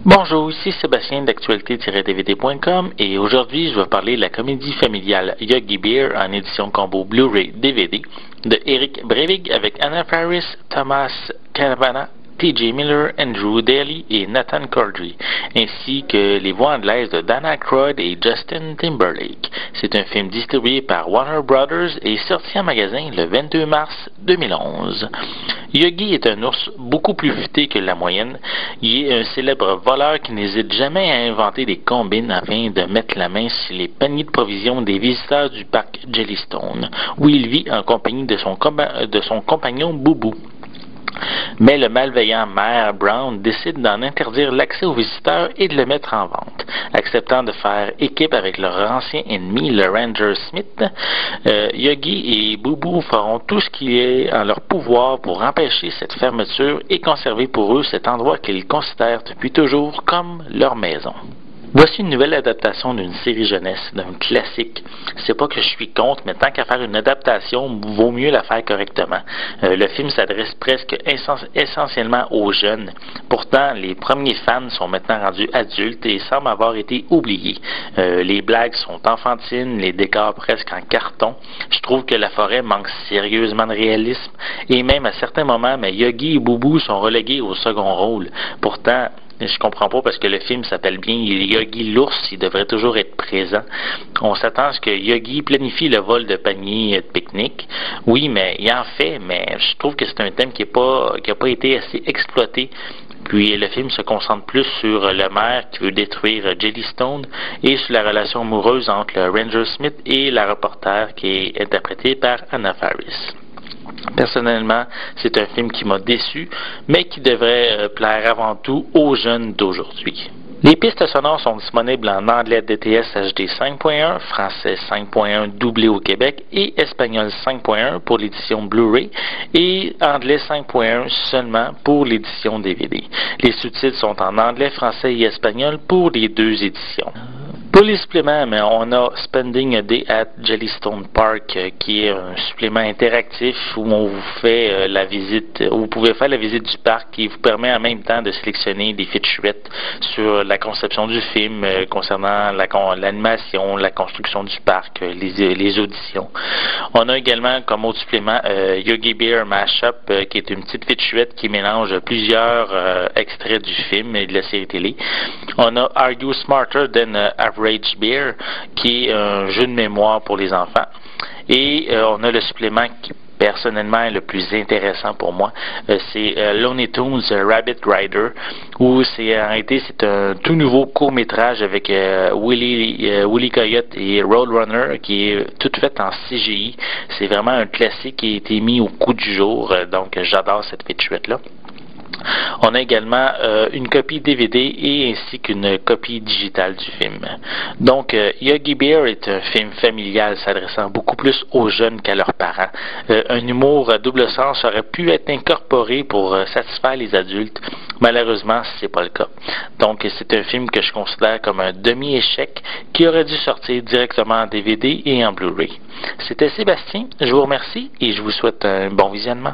Bonjour, ici Sébastien d'actualité-dvd.com et aujourd'hui je vais parler de la comédie familiale Yogi Bear en édition combo Blu-ray DVD de Eric Brevig avec Anna Faris, Thomas Cavanagh, T.J. Miller, Andrew Daly et Nathan Cordry, ainsi que les voix anglaises de Dan Aykroyd et Justin Timberlake. C'est un film distribué par Warner Brothers et sorti en magasin le 22 mars 2011. Yogi est un ours beaucoup plus futé que la moyenne. Il est un célèbre voleur qui n'hésite jamais à inventer des combines afin de mettre la main sur les paniers de provisions des visiteurs du parc Jellystone, où il vit en compagnie de son compagnon Boubou. Mais le malveillant maire Brown décide d'en interdire l'accès aux visiteurs et de le mettre en vente. Acceptant de faire équipe avec leur ancien ennemi, le Ranger Smith, Yogi et Boubou feront tout ce qui est en leur pouvoir pour empêcher cette fermeture et conserver pour eux cet endroit qu'ils considèrent depuis toujours comme leur maison. Voici une nouvelle adaptation d'une série jeunesse, d'un classique. C'est pas que je suis contre, mais tant qu'à faire une adaptation, vaut mieux la faire correctement. Le film s'adresse presque essentiellement aux jeunes. Pourtant, les premiers fans sont maintenant rendus adultes et semblent avoir été oubliés. Les blagues sont enfantines, les décors presque en carton. Je trouve que la forêt manque sérieusement de réalisme et même à certains moments, mais Yogi et Boubou sont relégués au second rôle. Pourtant, je comprends pas parce que le film s'appelle bien Yogi l'ours, il devrait toujours être présent. On s'attend à ce que Yogi planifie le vol de panier de pique-nique. Oui, mais il en fait, mais je trouve que c'est un thème qui a pas été assez exploité. Puis le film se concentre plus sur le maire qui veut détruire Jellystone et sur la relation amoureuse entre le Ranger Smith et la reporter qui est interprétée par Anna Faris. Personnellement, c'est un film qui m'a déçu, mais qui devrait plaire avant tout aux jeunes d'aujourd'hui. Les pistes sonores sont disponibles en anglais DTS HD 5.1, français 5.1 doublé au Québec et espagnol 5.1 pour l'édition Blu-ray et anglais 5.1 seulement pour l'édition DVD. Les sous-titres sont en anglais, français et espagnol pour les deux éditions. Pour les suppléments, mais on a Spending a Day at Jellystone Park, qui est un supplément interactif où on vous fait la visite, où vous pouvez faire la visite du parc qui vous permet en même temps de sélectionner des featurettes sur la conception du film, concernant l'animation, la construction du parc, les auditions. On a également comme autre supplément Yogi Bear Mashup, qui est une petite featurette qui mélange plusieurs extraits du film et de la série télé. On a Are You Smarter Than Average Bear, qui est un jeu de mémoire pour les enfants. Et on a le supplément qui personnellement est le plus intéressant pour moi, c'est Looney Tunes Rabbit Rider, où c'est un tout nouveau court-métrage avec Willy Coyote et Roadrunner qui est tout fait en CGI. C'est vraiment un classique qui a été mis au goût du jour, donc j'adore cette featurette-là. On a également une copie DVD et ainsi qu'une copie digitale du film. Donc, Yogi Bear est un film familial s'adressant beaucoup plus aux jeunes qu'à leurs parents. Un humour à double sens aurait pu être incorporé pour satisfaire les adultes. Malheureusement, c'est pas le cas. Donc, c'est un film que je considère comme un demi-échec qui aurait dû sortir directement en DVD et en Blu-ray. C'était Sébastien, je vous remercie et je vous souhaite un bon visionnement.